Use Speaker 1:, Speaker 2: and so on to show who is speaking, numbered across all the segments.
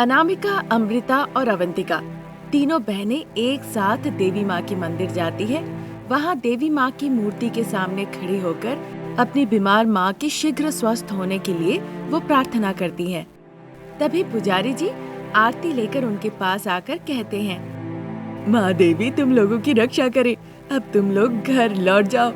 Speaker 1: अनामिका, अमृता और अवंतिका तीनों बहनें एक साथ देवी माँ की मंदिर जाती है। वहाँ देवी माँ की मूर्ति के सामने खड़ी होकर अपनी बीमार माँ के शीघ्र स्वस्थ होने के लिए वो प्रार्थना करती हैं। तभी पुजारी जी आरती लेकर उनके पास आकर कहते हैं, माँ देवी तुम लोगों की रक्षा करे, अब तुम लोग घर लौट जाओ।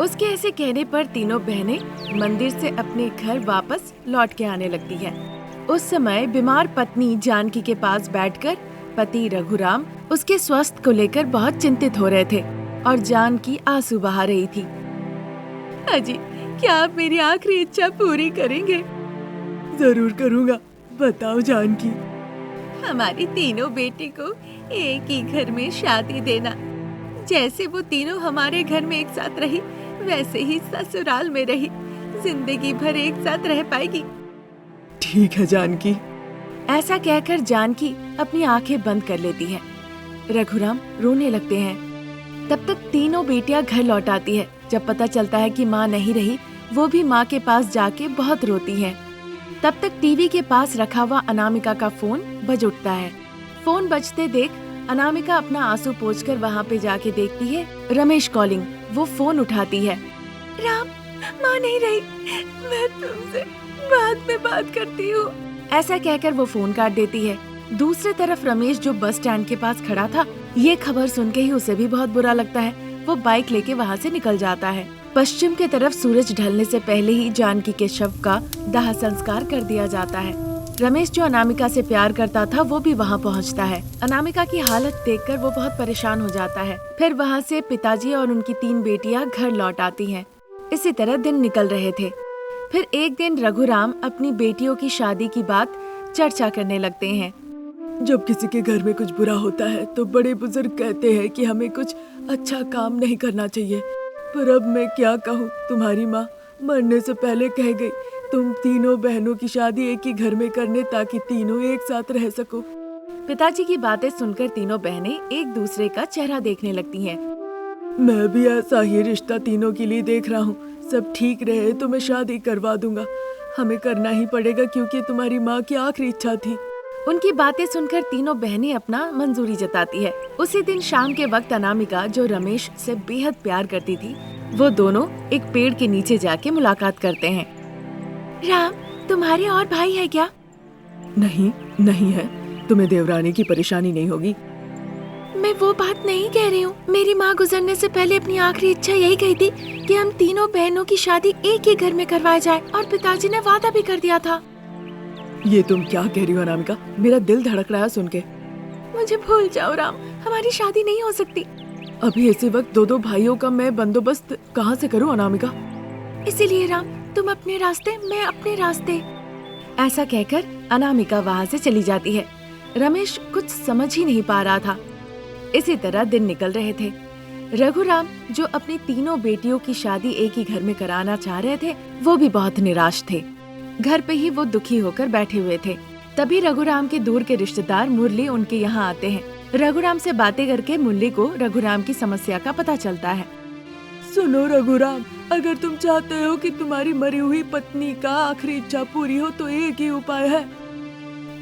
Speaker 1: उसके ऐसे कहने पर तीनों बहनें मंदिर से अपने घर वापस लौट के आने लगती हैं। उस समय बीमार पत्नी जानकी के पास बैठकर पति रघुराम उसके स्वास्थ्य को लेकर बहुत चिंतित हो रहे थे और जानकी आंसू बहा रही थी। अजी, क्या आप मेरी आखिरी इच्छा पूरी करेंगे? जरूर करूँगा, बताओ जानकी। हमारी तीनों बेटी को एक ही घर में शादी देना। जैसे वो तीनों हमारे घर में एक साथ रही, वैसे ही ससुराल में रही, जिंदगी भर एक साथ रह पाएगी। ठीक है जानकी। ऐसा कहकर जानकी अपनी आंखें बंद कर लेती है। रघुराम रोने लगते हैं। तब तक तीनों बेटियां घर लौट आती है। जब पता चलता है कि माँ नहीं रही, वो भी माँ के पास जाके बहुत रोती हैं। तब तक टीवी के पास रखा हुआ अनामिका का फोन बज उठता है। फोन बजते देख अनामिका अपना आंसू पोंछकर वहाँ पे जाके देखती है रमेश कॉलिंग। वो फोन उठाती है। राम, माँ नहीं रही, मैं तुमसे बाद में बात करती हूँ। ऐसा कहकर वो फोन काट देती है। दूसरी तरफ रमेश, जो बस स्टैंड के पास खड़ा था, ये खबर सुन के ही उसे भी बहुत बुरा लगता है। वो बाइक लेके वहाँ से निकल जाता है। पश्चिम की तरफ सूरज ढलने से पहले ही जानकी के शव का दाह संस्कार कर दिया जाता है। रमेश, जो अनामिका से प्यार करता था, वो भी वहाँ पहुँचता है। अनामिका की हालत देखकर वो बहुत परेशान हो जाता है। फिर वहाँ से पिताजी और उनकी 3 बेटियां घर लौट आती हैं। इसी तरह दिन निकल रहे थे। फिर एक दिन रघुराम अपनी बेटियों की शादी की बात चर्चा करने लगते हैं। जब किसी के घर में कुछ बुरा होता है तो बड़े बुजुर्ग कहते हैं कि हमें कुछ अच्छा काम नहीं करना चाहिए, पर अब मैं क्या कहूँ, तुम्हारी माँ मरने से पहले कह गई तुम तीनों बहनों की शादी एक ही घर में करने, ताकि तीनों एक साथ रह सको। पिताजी की बातें सुनकर तीनों बहनें एक दूसरे का चेहरा देखने लगती हैं। मैं भी ऐसा ही रिश्ता तीनों के लिए देख रहा हूँ। सब ठीक रहे तो मैं शादी करवा दूंगा। हमें करना ही पड़ेगा क्योंकि तुम्हारी माँ की आखिरी इच्छा थी। उनकी बातें सुनकर तीनों बहनें अपना मंजूरी जताती है। उसी दिन शाम के वक्त अनामिका, जो रमेश से बेहद प्यार करती थी, वो दोनों एक पेड़ के नीचे जाके मुलाकात करते हैं। राम, तुम्हारे और भाई है क्या? नहीं, नहीं है। तुम्हें देवरानी की परेशानी नहीं होगी। मैं वो बात नहीं कह रही हूँ। मेरी माँ गुजरने से पहले अपनी आखिरी इच्छा यही कही थी कि हम तीनों बहनों की शादी एक ही घर में करवाया जाए, और पिताजी ने वादा भी कर दिया था। ये तुम क्या कह रही हो अनामिका? मेरा दिल धड़क रहा है सुन के। मुझे भूल जाओ राम, हमारी शादी नहीं हो सकती। अभी ऐसे वक्त 2 भाइयों का मैं बंदोबस्त कहाँ से करूँ अनामिका? इसीलिए राम, तुम अपने रास्ते, मैं अपने रास्ते। ऐसा कहकर अनामिका वहाँ से चली जाती है। रमेश कुछ समझ ही नहीं पा रहा था। इसी तरह दिन निकल रहे थे। रघुराम, जो अपनी तीनों बेटियों की शादी एक ही घर में कराना चाह रहे थे, वो भी बहुत निराश थे। घर पे ही वो दुखी होकर बैठे हुए थे। तभी रघुराम के दूर के रिश्तेदार मुरली उनके यहाँ आते हैं। रघुराम से बातें करके मुरली को रघुराम की समस्या का पता चलता है। सुनो रघुराम, अगर तुम चाहते हो कि तुम्हारी मरी हुई पत्नी का आखिरी इच्छा पूरी हो तो एक ही उपाय है।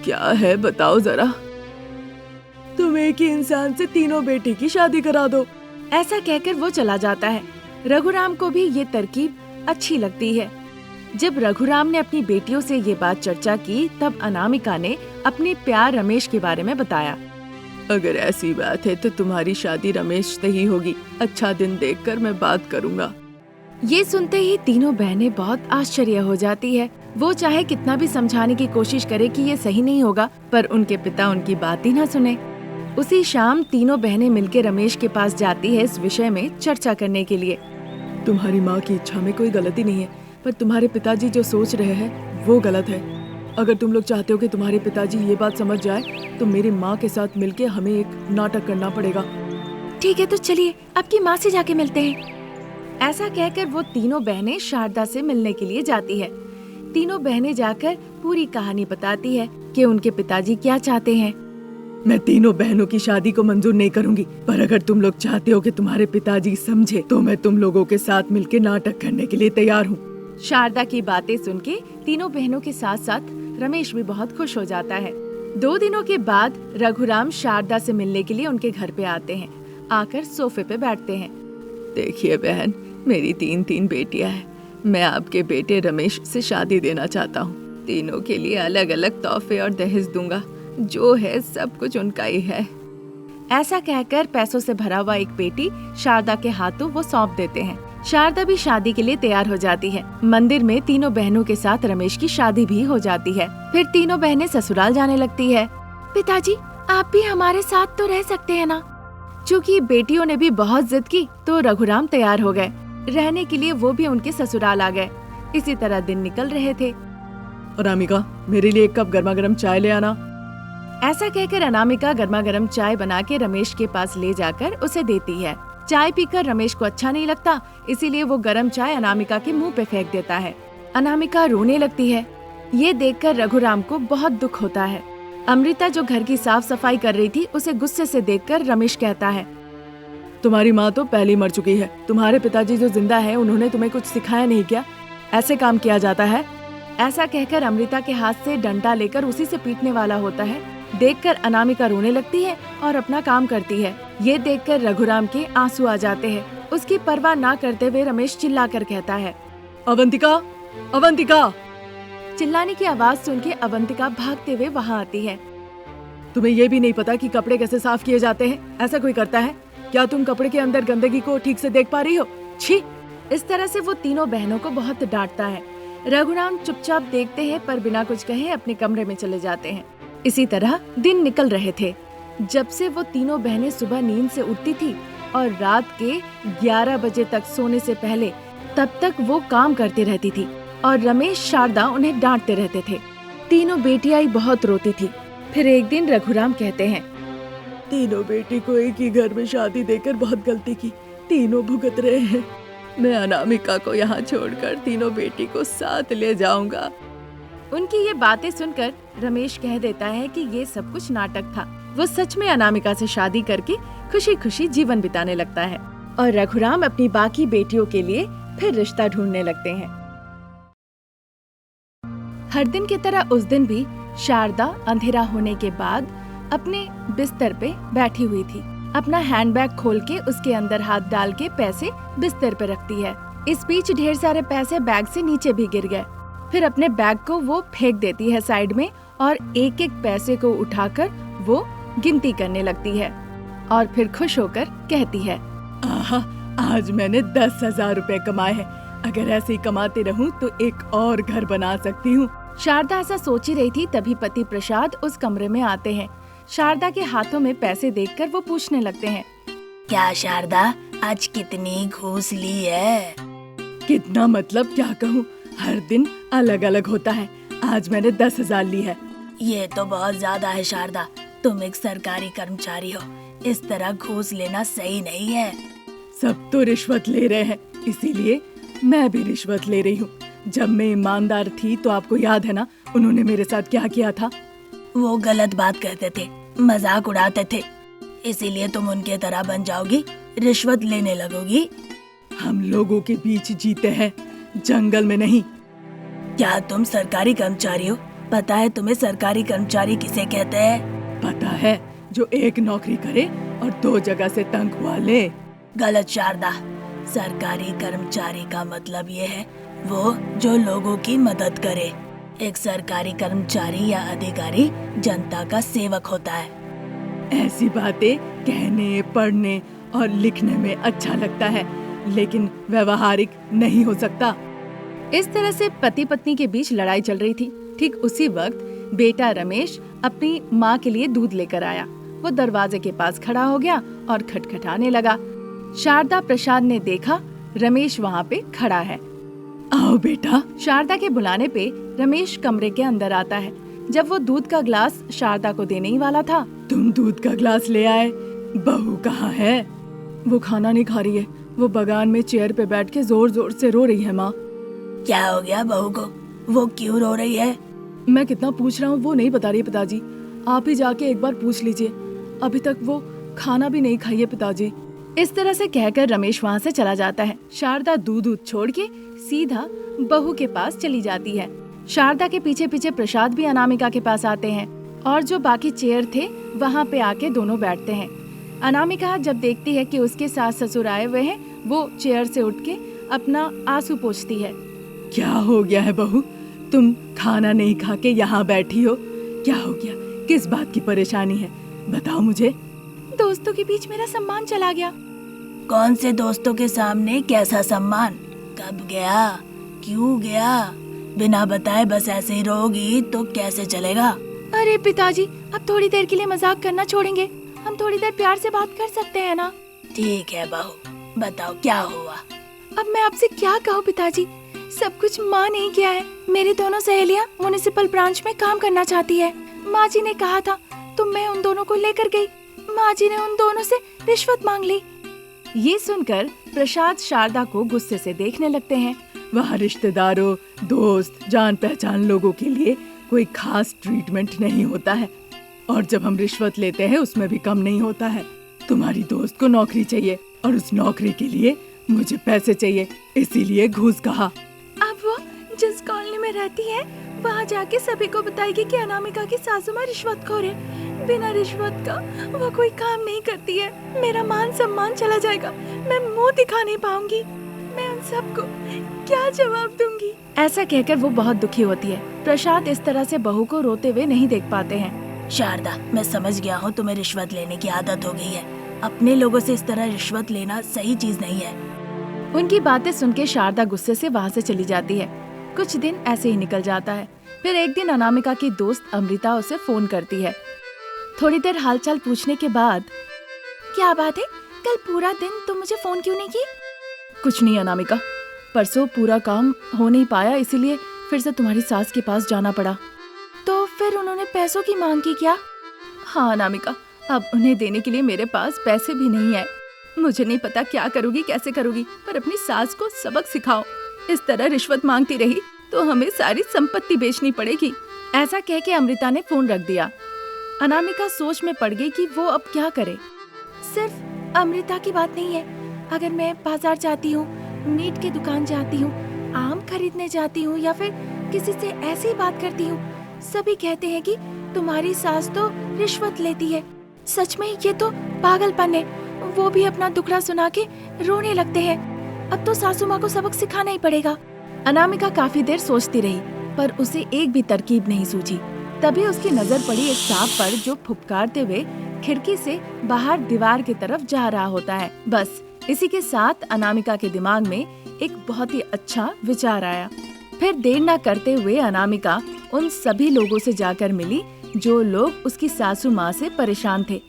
Speaker 1: क्या है बताओ जरा। तुम एक ही इंसान से तीनों बेटी की शादी करा दो। ऐसा कहकर वो चला जाता है। रघुराम को भी ये तरकीब अच्छी लगती है। जब रघुराम ने अपनी बेटियों से ये बात चर्चा की, तब अनामिका ने अपने प्यार रमेश के बारे में बताया। अगर ऐसी बात है तो तुम्हारी शादी रमेश से ही होगी। अच्छा दिन देखकर मैं बात करूँगा। ये सुनते ही तीनों बहनें बहुत आश्चर्य हो जाती है। वो चाहे कितना भी समझाने की कोशिश करे कि ये सही नहीं होगा, पर उनके पिता उनकी बात ही न सुने। उसी शाम तीनों बहनें मिलकर रमेश के पास जाती है इस विषय में चर्चा करने के लिए। तुम्हारी माँ की इच्छा में कोई गलती नहीं है, पर तुम्हारे पिताजी जो सोच रहे हैं वो गलत है। अगर तुम लोग चाहते हो कि तुम्हारे पिताजी ये बात समझ जाए तो मेरी माँ के साथ मिलके हमें एक नाटक करना पड़ेगा। ठीक है, तो चलिए आपकी माँ से जाके मिलते हैं। ऐसा कहकर वो तीनों बहनें शारदा से मिलने के लिए जाती है। तीनों बहनें जाकर पूरी कहानी बताती है कि उनके पिताजी क्या चाहते हैं। मैं तीनों बहनों की शादी को मंजूर नहीं करूंगी, पर अगर तुम लोग चाहते हो कि तुम्हारे पिताजी समझे तो मैं तुम लोगों के साथ मिलकर नाटक करने के लिए तैयार हूँ। शारदा की बातें सुन के तीनों बहनों के साथ साथ रमेश भी बहुत खुश हो जाता है। 2 दिनों के बाद रघुराम शारदा से मिलने के लिए उनके घर पे आते हैं। आकर सोफे पे बैठते हैं। देखिए बहन, मेरी 3 बेटियां हैं। मैं आपके बेटे रमेश से शादी देना चाहता हूँ। तीनों के लिए अलग अलग तोहफे और दहेज दूंगा। जो है सब कुछ उनका ही है। ऐसा कहकर पैसों से भरा हुआ एक पेटी शारदा के हाथों वो सौंप देते हैं। शारदा भी शादी के लिए तैयार हो जाती है। मंदिर में तीनों बहनों के साथ रमेश की शादी भी हो जाती है। फिर तीनों बहनें ससुराल जाने लगती है। पिताजी, आप भी हमारे साथ तो रह सकते हैं ना? चूँकि बेटियों ने भी बहुत जिद की तो रघुराम तैयार हो गए। रहने के लिए वो भी उनके ससुराल आ गए। इसी तरह दिन निकल रहे थे। अनामिका, मेरे लिए 1 कप गर्मा गर्म चाय ले आना। ऐसा कहकर अनामिका गर्मा गर्म चाय बना के रमेश के पास ले जाकर उसे देती है। चाय पीकर रमेश को अच्छा नहीं लगता, इसीलिए वो गर्म चाय अनामिका के मुंह पे फेंक देता है। अनामिका रोने लगती है। ये देखकर रघुराम को बहुत दुख होता है। अमृता जो घर की साफ सफाई कर रही थी, उसे गुस्से से देखकर रमेश कहता है, तुम्हारी माँ तो पहले ही मर चुकी है। तुम्हारे पिताजी जो जिंदा है, उन्होंने तुम्हें कुछ सिखाया नहीं क्या? ऐसे काम किया जाता है? ऐसा कहकर अमृता के हाथ से डंडा लेकर उसी से पीटने वाला होता है। देखकर अनामिका रोने लगती है और अपना काम करती है। ये देखकर रघुराम के आंसू आ जाते हैं। उसकी परवाह ना करते हुए रमेश चिल्लाकर कहता है, अवंतिका, अवंतिका। चिल्लाने की आवाज सुन के अवंतिका भागते हुए वहाँ आती है। तुम्हें ये भी नहीं पता कि कपड़े कैसे साफ किए जाते हैं? ऐसा कोई करता है क्या? तुम कपड़े के अंदर गंदगी को ठीक से देख पा रही हो? छी! इस तरह से वो तीनों बहनों को बहुत डांटता है। रघुराम चुपचाप देखते हैं पर बिना कुछ कहे अपने कमरे में चले जाते हैं। इसी तरह दिन निकल रहे थे। जब से वो तीनों बहनें सुबह नींद से उठती थी और रात के 11 बजे तक सोने से पहले, तब तक वो काम करती रहती थी और रमेश शारदा उन्हें डांटते रहते थे। तीनों बेटियां ही बहुत रोती थी। फिर एक दिन रघुराम कहते हैं, तीनों बेटी को एक ही घर में शादी देकर बहुत गलती की। तीनों भुगत रहे हैं। मैं अनामिका को यहाँ छोड़कर तीनों बेटी को साथ ले जाऊंगा। उनकी ये बातें सुनकर रमेश कह देता है कि ये सब कुछ नाटक था। वो सच में अनामिका से शादी करके खुशी खुशी जीवन बिताने लगता है और रघुराम अपनी बाकी बेटियों के लिए फिर रिश्ता ढूंढने लगते हैं। हर दिन की तरह उस दिन भी शारदा अंधेरा होने के बाद अपने बिस्तर पे बैठी हुई थी। अपना हैंडबैग खोल के उसके अंदर हाथ डाल के पैसे बिस्तर पे रखती है। इस बीच ढेर सारे पैसे बैग से नीचे भी गिर गए। फिर अपने बैग को वो फेंक देती है साइड में और एक एक पैसे को उठाकर वो गिनती करने लगती है और फिर खुश होकर कहती है, आहा, आज मैंने 10,000 रुपए कमाए हैं। अगर ऐसे ही कमाते रहूं तो एक और घर बना सकती हूँ। शारदा ऐसा सोच ही रही थी, तभी पति प्रसाद उस कमरे में आते हैं। शारदा के हाथों में पैसे देखकर वो पूछने लगते हैं, क्या शारदा, आज कितनी घूस ली है? कितना मतलब क्या कहूँ, हर दिन अलग अलग होता है। आज मैंने 10,000 ली है। ये तो बहुत ज्यादा है शारदा, तुम एक सरकारी कर्मचारी हो, इस तरह घूस लेना सही नहीं है। सब तो रिश्वत ले रहे हैं, इसीलिए मैं भी रिश्वत ले रही हूँ। जब मैं ईमानदार थी तो आपको याद है ना, उन्होंने मेरे साथ क्या किया था? वो गलत बात कहते थे, मजाक उड़ाते थे, इसीलिए तुम उनके तरह बन जाओगी, रिश्वत लेने लगोगी। हम लोगों के बीच जीते हैं, जंगल में नहीं। क्या तुम सरकारी कर्मचारी हो? पता है तुम्हें सरकारी कर्मचारी किसे कहते हैं? पता है, जो एक नौकरी करे और 2 जगह से तनख्वाह ले। गलत शारदा, सरकारी कर्मचारी का मतलब ये है वो जो लोगों की मदद करे। एक सरकारी कर्मचारी या अधिकारी जनता का सेवक होता है। ऐसी बातें कहने, पढ़ने और लिखने में अच्छा लगता है, लेकिन व्यवहारिक नहीं हो सकता। इस तरह से पति पत्नी के बीच लड़ाई चल रही थी। ठीक उसी वक्त बेटा रमेश अपनी माँ के लिए दूध लेकर आया। वो दरवाजे के पास खड़ा हो गया और खटखटाने लगा। शारदा प्रसाद ने देखा रमेश वहाँ पे खड़ा है। आओ बेटा। शारदा के बुलाने पे रमेश कमरे के अंदर आता है। जब वो दूध का ग्लास शारदा को देने ही वाला था, तुम दूध का ग्लास ले आए। बहू कहाँ है? वो खाना नहीं खा रही है, वो बगान में चेयर पे बैठ के जोर जोर से रो रही है। माँ, क्या हो गया बहू को? वो क्यों रो रही है? मैं कितना पूछ रहा हूँ, वो नहीं बता रही है। पिताजी, आप ही जाके एक बार पूछ लीजिए, अभी तक वो खाना भी नहीं खाई है पिताजी। इस तरह से कहकर रमेश वहाँ से चला जाता है। शारदा दूध छोड़ के सीधा बहू के पास चली जाती है। शारदा के पीछे पीछे प्रसाद भी अनामिका के पास आते हैं और जो बाकी चेयर थे वहाँ पे आके दोनों बैठते हैं। अनामिका जब देखती है कि उसके सास ससुर आए हुए हैं, वो चेयर से उठ के अपना आंसू पोंछती है। क्या हो गया है बहू, तुम खाना नहीं खा के यहाँ बैठी हो? क्या हो गया, किस बात की परेशानी है, बताओ मुझे। दोस्तों के बीच मेरा सम्मान चला गया।
Speaker 2: कौन से दोस्तों के सामने कैसा सम्मान? कब गया, क्यों गया? बिना बताए बस ऐसे ही रहोगी तो कैसे चलेगा?
Speaker 1: अरे पिताजी, अब थोड़ी देर के लिए मजाक करना छोड़ेंगे? हम थोड़ी देर प्यार से बात कर सकते हैं ना?
Speaker 2: ठीक है बहू, बताओ क्या हुआ?
Speaker 1: अब मैं आपसे क्या कहूँ पिताजी, सब कुछ माँ ने ही किया है। मेरी दोनों सहेलियाँ म्युनिसिपल ब्रांच में काम करना चाहती है। माँ जी ने कहा था तो मैं उन दोनों को लेकर गई। माँ जी ने उन दोनों से रिश्वत मांग ली। ये सुनकर प्रसाद शारदा को गुस्से से देखने लगते हैं। वहाँ रिश्तेदारों, दोस्त, जान पहचान लोगों के लिए कोई खास ट्रीटमेंट नहीं होता है, और जब हम रिश्वत लेते हैं उसमें भी कम नहीं होता है। तुम्हारी दोस्त को नौकरी चाहिए और उस नौकरी के लिए मुझे पैसे चाहिए, इसीलिए घूस कहा। अब वो जिस कॉलोनी में रहती है वहाँ जाके सभी को बताएगी कि अनामिका की सासू माँ रिश्वतखोर है। बिना रिश्वत का वो कोई काम नहीं करती है। मेरा मान सम्मान चला जाएगा, मैं मुंह दिखा नहीं पाऊंगी। मैं उन सबको क्या जवाब दूंगी? ऐसा कहकर वो बहुत दुखी होती है। प्रसाद इस तरह से बहू को रोते हुए नहीं देख पाते हैं।
Speaker 2: शारदा, मैं समझ गया हूँ तुम्हें रिश्वत लेने की आदत हो गई है। अपने लोगों से इस तरह रिश्वत लेना सही चीज नहीं है।
Speaker 1: उनकी बातें सुन के शारदा गुस्से से वहाँ से चली जाती है। कुछ दिन ऐसे ही निकल जाता है। फिर एक दिन अनामिका की दोस्त अमृता उसे फोन करती है। थोड़ी देर हालचाल पूछने के बाद, क्या बात है, कल पूरा दिन तुम मुझे फोन क्यों नहीं की? कुछ नहीं अनामिका, परसों पूरा काम हो नहीं पाया, इसीलिए फिर से तुम्हारी सास के पास जाना पड़ा। तो फिर उन्होंने पैसों की मांग की क्या? हाँ अनामिका, अब उन्हें देने के लिए मेरे पास पैसे भी नहीं है। मुझे नहीं पता क्या करूँगी, कैसे करूँगी, पर अपनी सास को सबक सिखाओ। इस तरह रिश्वत मांगती रही तो हमें सारी संपत्ति बेचनी पड़ेगी। ऐसा कह के अमृता ने फोन रख दिया। अनामिका सोच में पड़ गई कि वो अब क्या करे। सिर्फ अमृता की बात नहीं है, अगर मैं बाजार जाती हूँ, मीट की दुकान जाती हूँ, आम खरीदने जाती हूँ या फिर किसी से ऐसी बात करती हूँ, सभी कहते हैं कि तुम्हारी सास तो रिश्वत लेती है। सच में ये तो पागलपन है। वो भी अपना दुखड़ा सुना के रोने लगते हैं। अब तो सासू माँ को सबक सिखाना ही पड़ेगा। अनामिका काफी देर सोचती रही, पर उसे एक भी तरकीब नहीं सूझी। तभी उसकी नजर पड़ी एक सांप पर, जो फुफकारते हुए खिड़की से बाहर दीवार की तरफ जा रहा होता है। बस इसी के साथ अनामिका के दिमाग में एक बहुत ही अच्छा विचार आया। फिर देर न करते हुए अनामिका उन सभी लोगों से जाकर मिली जो लोग उसकी सासू माँ से परेशान थे।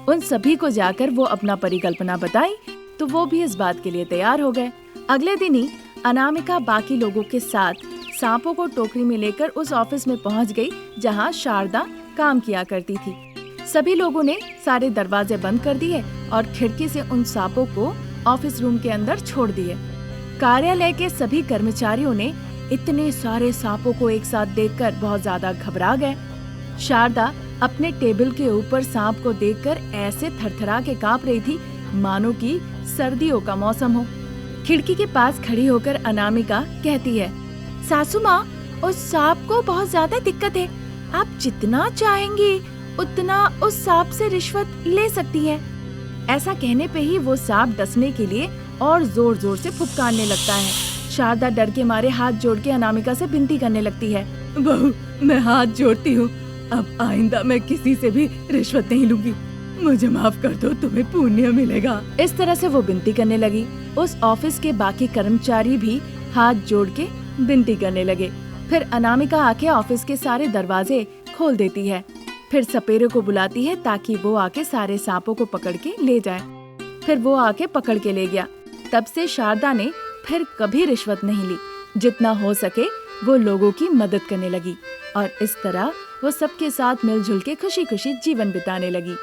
Speaker 1: उन सभी को जाकर वो अपना परिकल्पना बताई तो वो भी इस बात के लिए तैयार हो गए। अगले दिन ही अनामिका बाकी लोगों के साथ सांपों को टोकरी में लेकर उस ऑफिस में पहुंच गई जहां शारदा काम किया करती थी। सभी लोगों ने सारे दरवाजे बंद कर दिए और खिड़की से उन सांपों को ऑफिस रूम के अंदर छोड़ दिए। कार्यालय के सभी कर्मचारियों ने इतने सारे सांपों को एक साथ देखकर बहुत ज्यादा घबरा गए। शारदा अपने टेबल के ऊपर सांप को देखकर ऐसे थरथरा के कांप रही थी मानो कि सर्दियों का मौसम हो। खिड़की के पास खड़ी होकर अनामिका कहती है, सासू माँ, उस सांप को बहुत ज्यादा दिक्कत है। आप जितना चाहेंगी उतना उस सांप से रिश्वत ले सकती है। ऐसा कहने पे ही वो सांप डसने के लिए और जोर जोर से फुफकारने लगता है। शारदा डर के मारे हाथ जोड़ के अनामिका से विनती करने लगती है, बहू, मैं हाथ जोड़ती हूँ, अब आइंदा मैं किसी से भी रिश्वत नहीं लूंगी, मुझे माफ कर दो, तुम्हें पुण्य मिलेगा। इस तरह से वो विनती करने लगी। उस ऑफिस के बाकी कर्मचारी भी हाथ जोड़ के विनती करने लगे। फिर अनामिका आके ऑफिस के सारे दरवाजे खोल देती है। फिर सपेरे को बुलाती है ताकि वो आके सारे सांपों को पकड़ के ले जाए। फिर वो आके पकड़ के ले गया। तब से शारदा ने फिर कभी रिश्वत नहीं ली। जितना हो सके वो लोगों की मदद करने लगी और इस तरह वो सबके साथ मिलजुल के खुशी खुशी जीवन बिताने लगी।